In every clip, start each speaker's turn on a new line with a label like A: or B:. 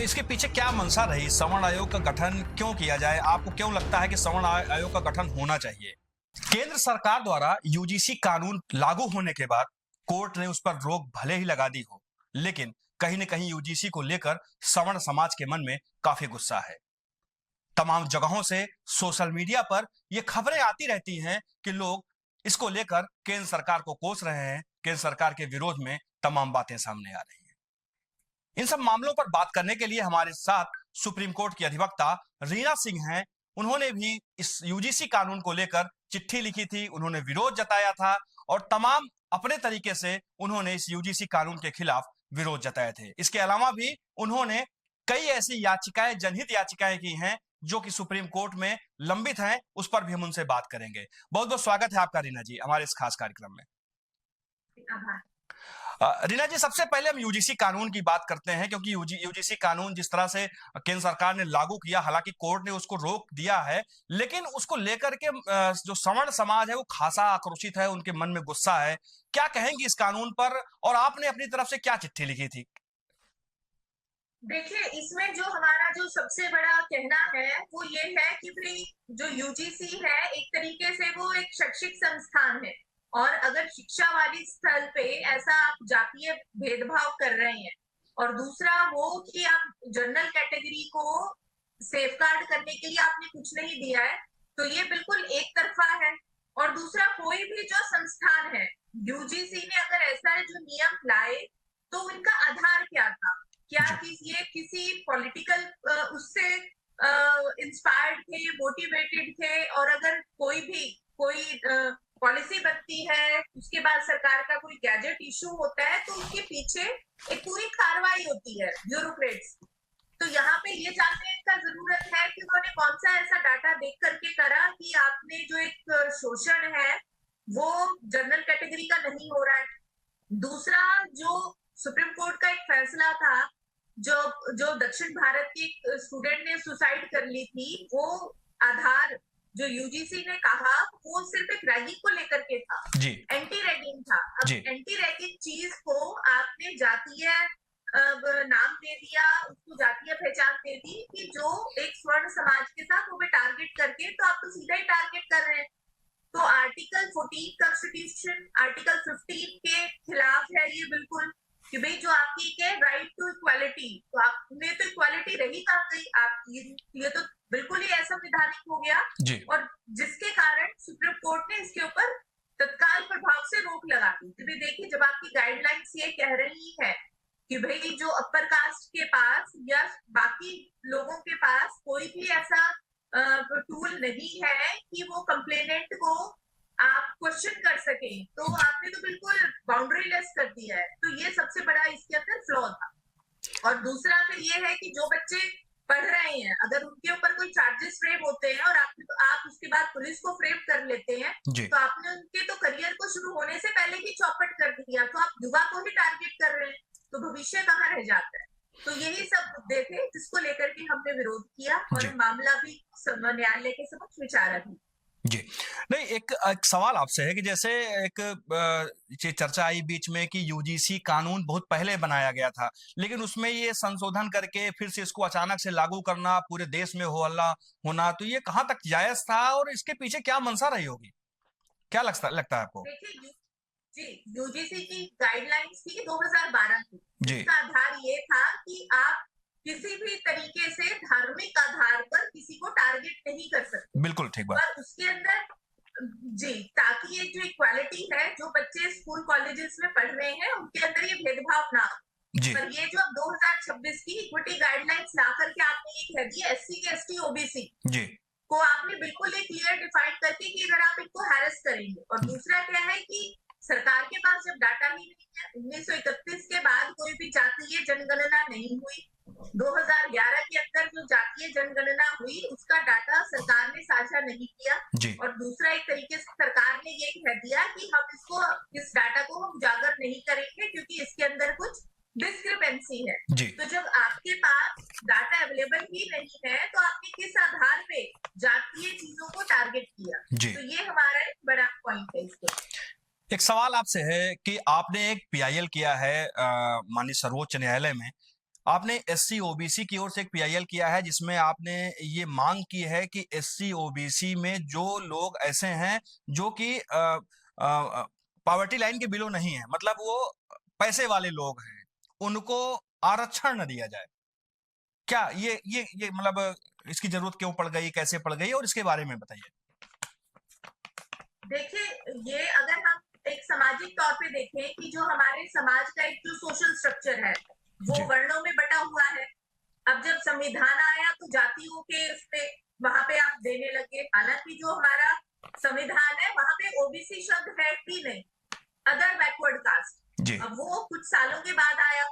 A: इसके पीछे क्या मंशा रही? सवर्ण आयोग का गठन क्यों किया जाए? आपको क्यों लगता है कि सवर्ण आयोग का गठन होना चाहिए? केंद्र सरकार द्वारा यूजीसी कानून लागू होने के बाद कोर्ट ने उस पर रोक भले ही लगा दी हो, लेकिन कहीं न कहीं यूजीसी को लेकर सवर्ण समाज के मन में काफी गुस्सा है। तमाम जगहों से सोशल मीडिया पर ये खबरें आती रहती हैं कि लोग इसको लेकर केंद्र सरकार को कोस रहे हैं, केंद्र सरकार के विरोध में तमाम बातें सामने आ रही हैं। इन सब मामलों पर बात करने के लिए हमारे साथ सुप्रीम कोर्ट की अधिवक्ता रीना सिंह हैं। उन्होंने भी इस यूजीसी कानून को लेकर चिट्ठी लिखी थी, उन्होंने विरोध जताया था और तमाम अपने तरीके से उन्होंने इस यूजीसी कानून के खिलाफ विरोध जताए थे। इसके अलावा भी उन्होंने कई ऐसी याचिकाएं, जनहित याचिकाएं की हैं जो कि सुप्रीम कोर्ट में लंबित हैं, उस पर भी हम उनसे बात करेंगे। बहुत बहुत स्वागत है आपका रीना जी हमारे इस खास कार्यक्रम में। रीना जी, सबसे पहले हम यूजीसी कानून की बात करते हैं, क्योंकि यूजीसी कानून जिस तरह से केंद्र सरकार ने लागू किया, हालांकि कोर्ट ने उसको रोक दिया है, लेकिन उसको लेकर के जो सवर्ण समाज है वो खासा आक्रोशित है, उनके मन में गुस्सा है। क्या कहेंगी इस कानून पर और आपने अपनी तरफ से क्या चिट्ठी लिखी थी?
B: देखिए, इसमें जो हमारा जो सबसे बड़ा कहना है वो ये है कि भाई जो यूजीसी है एक तरीके से वो एक शैक्षिक संस्थान है, और अगर शिक्षा वाली स्थल पे ऐसा आप जातीय भेदभाव कर रहे हैं, और दूसरा वो कि आप जनरल कैटेगरी को सेफगार्ड करने के लिए आपने कुछ नहीं दिया है, तो ये बिल्कुल एक तरफा है। और दूसरा, कोई भी जो संस्थान है, यूजीसी ने अगर ऐसा जो नियम लाए तो उनका आधार क्या था, क्या ये किसी पॉलिटिकल उससे इंस्पायर्ड थे, मोटिवेटेड थे, और अगर कोई पॉलिसी बनती है, उसके बाद सरकार का कोई गैजेट इशू होता है, तो उसके पीछे एक पूरी कार्रवाई होती है ब्यूरोक्रेट्स। तो यहाँ पे ये जानने का जरूरत है कि उन्होंने कौन सा ऐसा डाटा देख करके करा कि आपने जो एक शोषण है वो जनरल कैटेगरी का नहीं हो रहा है। दूसरा, जो सुप्रीम कोर्ट का एक फैसला था, जो जो दक्षिण भारत की एक स्टूडेंट ने सुसाइड कर ली थी, वो आधार जो यूजीसी ने कहा वो सिर्फ एक रैगिंग को लेकर के था, एंटी रैगिंग था। अब एंटी रैगिंग चीज को आपने जातीय नाम दे दिया, उसको जातीय पहचान दे दी कि जो एक स्वर्ण समाज के साथ वो भी टारगेट करके, तो आप तो सीधा ही टारगेट कर रहे हैं। तो आर्टिकल 14 कॉन्स्टिट्यूशन आर्टिकल 15 के खिलाफ है ये बिल्कुल, कि भाई जो आपकी के राइट टू इक्वालिटी, तो आपने तो इक्वालिटी रही कहाँ गई, आप ये तो बिल्कुल ही असंवैधानिक हो गया। और जिसके कारण सुप्रीम कोर्ट ने इसके ऊपर तत्काल प्रभाव से रोक लगा दी। तो देखिए, जब आपकी गाइडलाइंस ये कह रही है कि भाई जो अपर कास्ट के पास या बाकी लोगों के पास कोई भी ऐसा टूल नहीं है कि वो कंप्लेनेंट को आप क्वेश्चन कर सके, तो आपने तो बिल्कुल बाउंड्री लेस कर दिया है। तो ये सबसे बड़ा इसके अंदर फ्लॉ था। और दूसरा फिर ये है कि जो बच्चे पढ़ रहे हैं, अगर उनके ऊपर कोई चार्जेस फ्रेम होते हैं और आप उसके बाद पुलिस को फ्रेम कर लेते हैं, तो आपने उनके तो करियर को शुरू होने से पहले ही चौपट कर दिया, तो आप युवा को ही टारगेट कर रहे हैं, तो भविष्य कहाँ रह जाता है। तो यही सब मुद्दे थे जिसको लेकर के हमने विरोध किया, और मामला भी न्यायालय के समक्ष विचाराधीन।
A: जी, नहीं, एक सवाल आपसे है कि जैसे एक चर्चा आई बीच में कि यूजीसी कानून बहुत पहले बनाया गया था, लेकिन उसमें ये संशोधन करके फिर से इसको अचानक से लागू करना, पूरे देश में हो हल्ला होना, तो ये कहाँ तक जायज था और इसके पीछे क्या मंशा रही होगी? क्या लगता है आपको?
B: देखिए, यूजीसी की गाइडलाइंस थी 2012 की, जिसका आधार ये था कि आप किसी भी तरीके से धार्मिक आधार पर किसी को टारगेट नहीं कर सकते।
A: बिल्कुल ठीक बात।
B: और उसके अंदर ताकि ये जो इक्वालिटी है, जो बच्चे स्कूल कॉलेजेस में पढ़ रहे हैं उनके अंदर ये भेदभाव ना हो। पर ये जो अब 2026 की इक्विटी गाइडलाइंस ला करके आपने ये कह दिया SC के ST OBC को आपने बिल्कुल एक क्लियर डिफाइन करके कि अगर आप इनको हैरेस करेंगे। और दूसरा क्या है कि सरकार के पास जब डाटा ही नहीं है, 1931 के बाद कोई भी जातीय जनगणना नहीं हुई, 2011 के अंदर जो जातीय जनगणना हुई उसका डाटा सरकार ने साझा नहीं किया, और दूसरा एक तरीके से सरकार ने ये कह दिया कि हम इस डाटा को हम उजागर नहीं करेंगे क्योंकि इसके अंदर कुछ डिस्क्रिपेंसी है। तो जब आपके पास डाटा अवेलेबल ही नहीं है, तो आपने किस आधार पे जातीय चीजों को टारगेट किया? तो ये हमारा एक बड़ा पॉइंट है इसको।
A: एक सवाल आपसे है कि आपने एक PIL किया है माननीय सर्वोच्च न्यायालय में, आपने एससी ओबीसी की ओर से एक पीआईएल किया है जिसमें आपने ये मांग की है कि एससी ओबीसी में जो लोग ऐसे हैं जो कि पॉवर्टी लाइन के बिलो नहीं है, मतलब वो पैसे वाले लोग हैं, उनको आरक्षण न दिया जाए। क्या ये मतलब इसकी जरूरत क्यों पड़ गई, कैसे पड़ गई, और इसके बारे में बताइए।
B: देखिए, ये अगर हम एक सामाजिक तौर पे देखें कि जो हमारे समाज का एक जो सोशल स्ट्रक्चर है वो
A: जी।
B: वर्णों में बटा हुआ है। अब जब संविधान आया तो जातियों के उसपे वहां पे आप देने लगे, हालांकि जो हमारा संविधान है वहां पे ओबीसी शब्द है ही नहीं, अदर बैकवर्ड कास्ट।
A: जी।
B: अब वो कुछ सालों के बाद आया।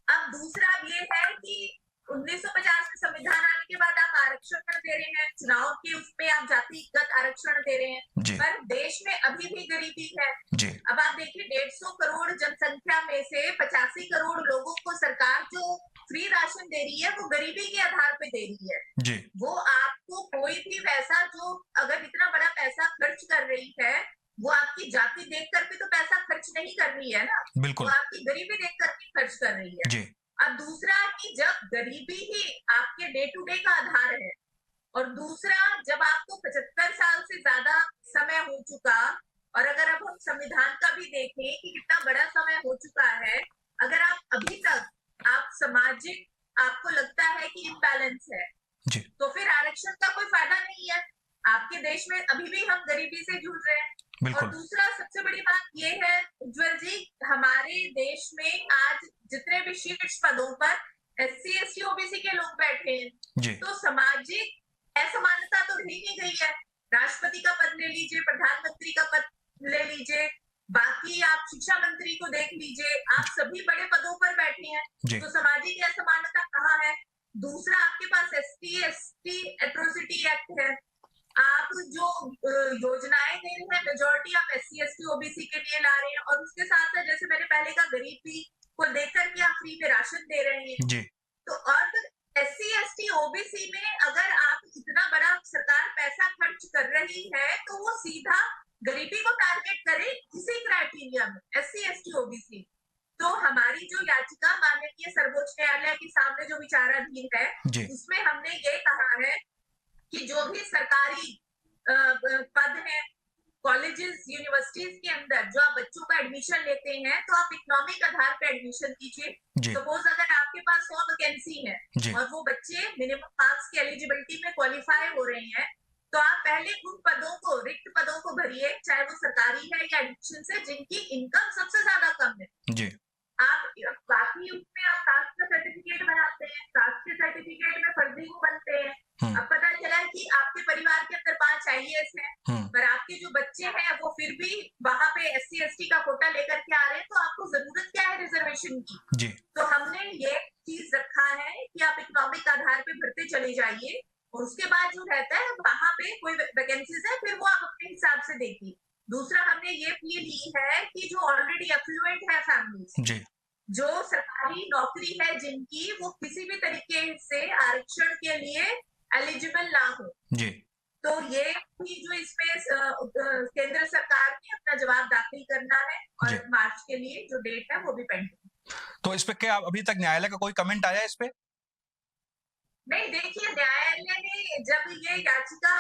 B: अब दूसरा ये है कि 1950 में संविधान आने के बाद आप आरक्षण दे रहे हैं, चुनाव के उसमें आप जातिगत आरक्षण दे रहे हैं,
A: जी।
B: पर देश में अभी भी गरीबी है।
A: जी।
B: अब आप देखिए 150 करोड़ जनसंख्या में से 85 करोड़ लोगों को सरकार जो फ्री राशन दे रही है वो गरीबी के आधार पे दे रही है।
A: जी।
B: वो आपको कोई भी वैसा जो अगर इतना बड़ा पैसा खर्च कर रही है वो आपकी जाति देख करके तो पैसा खर्च नहीं कर रही है ना,
A: बिल्कुल।
B: वो आपकी गरीबी देख करके खर्च कर रही है।
A: जी।
B: अब दूसरा कि जब गरीबी ही आपके डे टू डे का आधार है, और दूसरा जब आपको 75 साल से ज्यादा समय हो चुका, और अगर अब हम संविधान का भी देखें कि कितना बड़ा समय हो चुका है, अगर आप अभी तक आप सामाजिक आपको लगता है कि इम्बैलेंस है,
A: जी।
B: तो फिर आरक्षण का कोई फायदा नहीं है। आपके देश में अभी भी हम गरीबी से जूझ रहे हैं। और
A: बिल्कुल।
B: दूसरा सबसे बड़ी बात ये है उज्जवल जी, हमारे देश में आज जितने भी शीर्ष पदों पर एससी एसटी ओबीसी के लोग बैठे हैं,
A: जी।
B: तो सामाजिक असमानता तो रह नहीं गई है। राष्ट्रपति का पद ले लीजिए, प्रधानमंत्री का पद ले लीजिए, बाकी आप शिक्षा मंत्री को देख लीजिए, आप सभी बड़े पदों पर बैठे हैं,
A: जी।
B: तो सामाजिक असमानता कहाँ है? दूसरा आपके पास एसटी एसटी एट्रोसिटी एक्ट है, आप जो योजनाएं दे रहे हैं मेजोरिटी आप एससी एसटी ओबीसी के लिए ला रहे हैं, और उसके साथ साथ जैसे मैंने पहले कहा गरीबी को देख करके आप फ्री में राशन दे रहे हैं।
A: जी।
B: तो और एससी एसटी ओबीसी में अगर आप इतना बड़ा सरकार पैसा खर्च कर रही है तो वो सीधा गरीबी को टारगेट करे इसी क्राइटेरिया में एससी एसटी ओबीसी। तो हमारी जो याचिका माननीय सर्वोच्च न्यायालय के सामने जो विचाराधीन है
A: जी।
B: उसमें हमने ये कहा है कि जो भी सरकारी पद है कॉलेजेस यूनिवर्सिटीज के अंदर जो आप बच्चों का एडमिशन लेते हैं तो आप इकोनॉमिक आधार पर एडमिशन कीजिए।
A: जी।
B: सपोज अगर आपके पास 100 वैकेंसी है
A: जी।
B: और वो बच्चे मिनिमम मार्क्स की एलिजिबिलिटी में क्वालिफाई हो रहे हैं, तो आप पहले उन पदों को, रिक्त पदों को भरिए, चाहे वो सरकारी है या एडमिशन से जिनकी इनकम सबसे ज्यादा कम है।
A: जी।
B: आप बाकी उसमें आप कास्ट का सर्टिफिकेट बनाते हैं, कास्ट के सर्टिफिकेट में फर्जी को बनते हैं। अब पता चला कि आपके परिवार के अंदर 5 आईएएस हैं, पर आपके जो बच्चे हैं वो फिर भी वहां पे एससी एसटी का कोटा लेकर के आ रहे हैं, तो आपको जरूरत क्या है रिजर्वेशन की?
A: जी।
B: तो हमने ये चीज रखा है कि आप इकोनॉमिक आधार पे भरते चले जाइए, और उसके बाद जो रहता है वहां पे कोई वैकेंसीज है फिर वो आप अपने हिसाब से देखिए। दूसरा हमने ये प्ली ली है कि जो ऑलरेडी एफ्लुएंट है फैमिलीज,
A: जी।
B: जो सरकारी नौकरी है जिनकी, वो किसी भी तरीके से आरक्षण के लिए एलिजिबल ना हो।
A: जी।
B: तो ये भी जो इसमें केंद्र सरकार ने अपना जवाब दाखिल करना है,
A: जी।
B: और मार्च के लिए जो डेट है वो भी पेंडिंग।
A: तो इस पे क्या अभी तक न्यायालय का कोई कमेंट आया इस पे?
B: नहीं, देखिए न्यायालय ने जब ये याचिका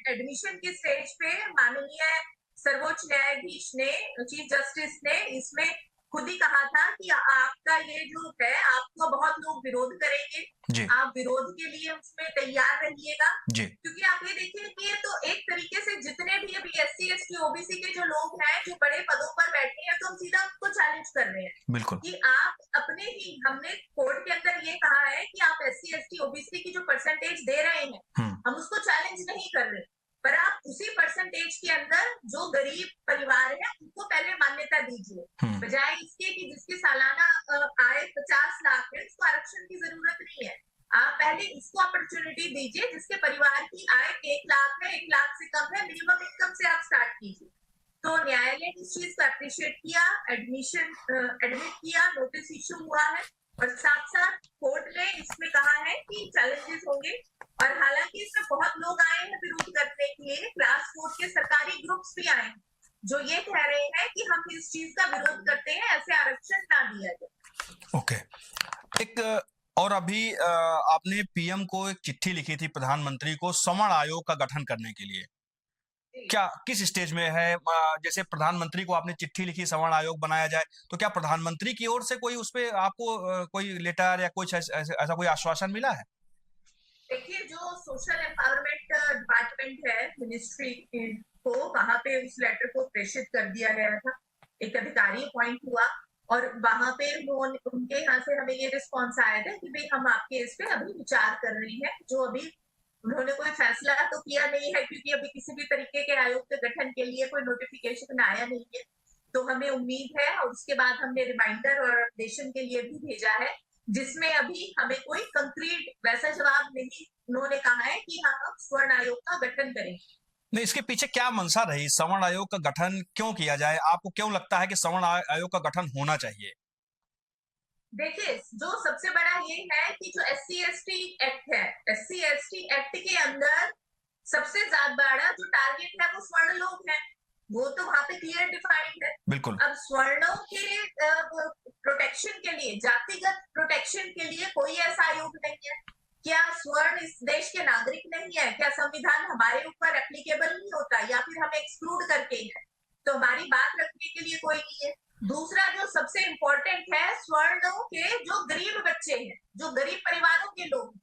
B: एडमिशन के स्टेज पे माननीय सर्वोच्च न्यायाधीश ने, चीफ जस्टिस ने इसमें खुद ही कहा था कि आपका ये जो है आपको बहुत लोग विरोध करेंगे,
A: जी।
B: आप विरोध के लिए उसमें तैयार रहिएगा।
A: जी।
B: क्योंकि आप ये देखिए कि ये तो एक तरीके से जितने भी अभी एससी एसटी ओबीसी के जो लोग हैं जो बड़े पदों पर बैठे हैं, तो हम सीधा उनको चैलेंज कर रहे हैं।
A: बिल्कुल।
B: कि आप अपने ही, हमने कोर्ट के अंदर ये कहा है कि आप एससी एसटी ओबीसी की जो परसेंटेज दे रहे हैं हम उसको चैलेंज नहीं कर रहे, पर आप उसी परसेंटेज के अंदर जो गरीब परिवार है उनको पहले मान्यता दीजिए, बजाय इसके कि जिसकी सालाना आय 50 लाख है उसको आरक्षण की जरूरत नहीं है। आप पहले इसको अपॉर्चुनिटी दीजिए जिसके परिवार की आय 1 लाख है, 1 लाख से कम है, मिनिमम इनकम से आप स्टार्ट कीजिए। तो न्यायालय ने इस चीज को अप्रिशिएट किया, एडमिट किया, नोटिस इशू हुआ है, और साथ साथ कोर्ट ने इसमें कहा है कि चैलेंजेस होंगे। और हालांकि इसमें बहुत लोग आए हैं विरोध करने के लिए, क्लास 4 के सरकारी ग्रुप्स भी आए हैं जो ये कह रहे हैं कि हम इस चीज का विरोध करते हैं, ऐसे आरक्षण ना दिया जाए।
A: ओके। एक और अभी आपने पीएम को एक चिट्ठी लिखी थी, प्रधानमंत्री को, सवर्ण आयोग का गठन करने के लिए। क्या किस स्टेज में है? जैसे प्रधानमंत्री को आपने चिट्ठी लिखी सवर्ण आयोग बनाया जाए, तो क्या प्रधानमंत्री की ओर से कोई उस पे आपको कोई लेटर या कुछ ऐसा कोई आश्वासन मिला है?
B: देखिए, जो सोशल एम्पावरमेंट डिपार्टमेंट है मिनिस्ट्री को, वहां पे उस लेटर को प्रेषित कर दिया गया था। एक अधिकारी अपॉइंट हुआ और वहां पे उनके यहाँ से हमें ये रिस्पॉन्स आया था कि भाई हम आपके इस पे अभी विचार कर रहे हैं। जो अभी उन्होंने कोई फैसला तो किया नहीं है, क्योंकि अभी किसी भी तरीके के आयोग के गठन के लिए कोई नोटिफिकेशन आया नहीं है। तो हमें उम्मीद है, और उसके बाद हमने रिमाइंडर और अपडेशन के लिए भी भेजा है, जिसमें अभी हमें कोई कंक्रीट वैसा जवाब नहीं उन्होंने कहा है कि हम स्वर्ण आयोग का गठन करेंगे।
A: नहीं, इसके पीछे क्या मंशा रही? सवर्ण आयोग का गठन क्यों किया जाए? आपको क्यों लगता है कि सवर्ण आयोग का गठन होना चाहिए?
B: देखिए, जो सबसे बड़ा ये है कि जो SC/ST एक्ट है, SC/ST एक्ट के अंदर सबसे ज्यादा बड़ा जो टारगेट है वो स्वर्ण लोग हैं। वो तो वहां पे क्लियर डिफाइंड है।
A: बिल्कुल।
B: अब स्वर्णों के प्रोटेक्शन के लिए, जातिगत प्रोटेक्शन के लिए कोई ऐसा आयोग नहीं है। क्या स्वर्ण इस देश के नागरिक नहीं है? क्या संविधान हमारे ऊपर एप्लीकेबल नहीं होता, या फिर हमें एक्सक्लूड करके है? तो हमारी बात रखने के लिए कोई नहीं है। दूसरा जो सबसे इंपॉर्टेंट है, स्वर्णों के जो गरीब बच्चे हैं, जो गरीब परिवारों के लोग,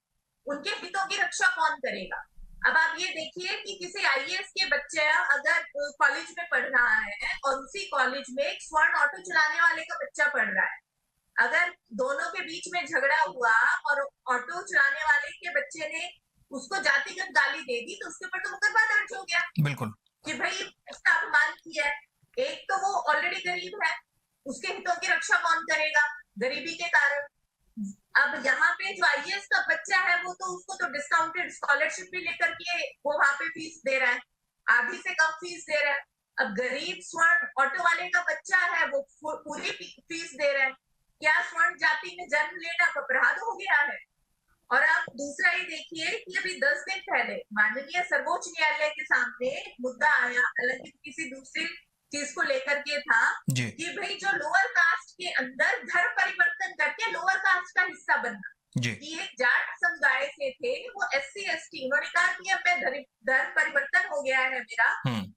B: उनके हितों की रक्षा कौन करेगा? अब आप ये देखिए कि किसी IAS के बच्चे अगर कॉलेज में पढ़ रहा है और उसी कॉलेज में एक स्वर्ण ऑटो चलाने वाले का बच्चा पढ़ रहा है, अगर दोनों के बीच में झगड़ा हुआ और ऑटो चलाने वाले के बच्चे ने उसको जातिगत गाली दे दी, तो उसके ऊपर तो मुकदमा दर्ज हो गया।
A: बिल्कुल।
B: कि भाई उसका अपमान किया है। एक तो वो ऑलरेडी गरीब है, उसके हितों की रक्षा कौन करेगा गरीबी के कारण? अब यहाँ पे जो IAS का बच्चा है, वो तो उसको तो डिस्काउंटेड स्कॉलरशिप भी लेकर के वो वहां पे फीस दे रहा है, आधी से कम फीस दे रहा है। अब गरीब स्वर्ण ऑटो वाले का बच्चा है, वो पूरी फीस दे रहा है। क्या स्वर्ण जाति में जन्म लेना अपराध हो गया है? और आप दूसरा ये देखिए कि अभी 10 दिन पहले माननीय सर्वोच्च न्यायालय के सामने मुद्दा आया, हालांकि किसी दूसरी चीज को लेकर के था, कि भाई जो लोअर कास्ट के अंदर धर्म परिवर्तन करके लोअर कास्ट का हिस्सा बनना, कि एक जाट समुदाय से थे वो SC/ST, उन्होंने कहा कि अब मैं धर्म परिवर्तन हो गया है मेरा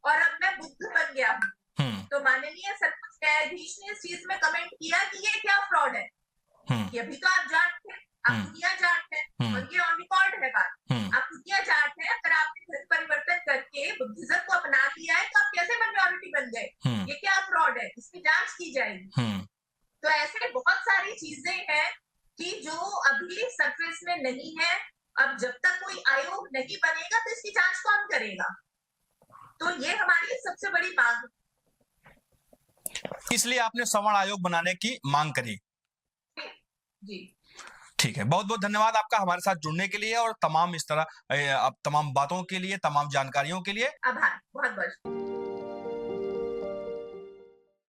B: और अब मैं बुद्ध बन गया हूँ। तो माननीय सर्वोच्च न्यायाधीश ने इस चीज में कमेंट किया कि ये क्या फ्रॉड है, कि अभी तो आप जाट थे, आप खुदिया जाट है, और ये ऑन रिकॉर्ड है बात, आप खुदिया जाट है, अगर आपने धर्म परिवर्तन करके बुद्धिज्म को अपना लिया है, तो आप कैसे माइनॉरिटी बन गए? ये क्या फ्रॉड है? इसकी जांच की जाएगी। तो ऐसे बहुत सारी चीजें हैं कि जो अभी सरफेस में नहीं है। अब जब तक कोई आयोग नहीं बनेगा तो इसकी जांच कौन करेगा? तो ये हमारी सबसे बड़ी मांग है।
A: इसलिए आपने सवर्ण आयोग बनाने की मांग करी।
B: जी
A: ठीक है, बहुत बहुत धन्यवाद आपका हमारे साथ जुड़ने के लिए और तमाम इस तरह तमाम बातों के लिए, तमाम जानकारियों के लिए।
B: आभार, बहुत बहुत।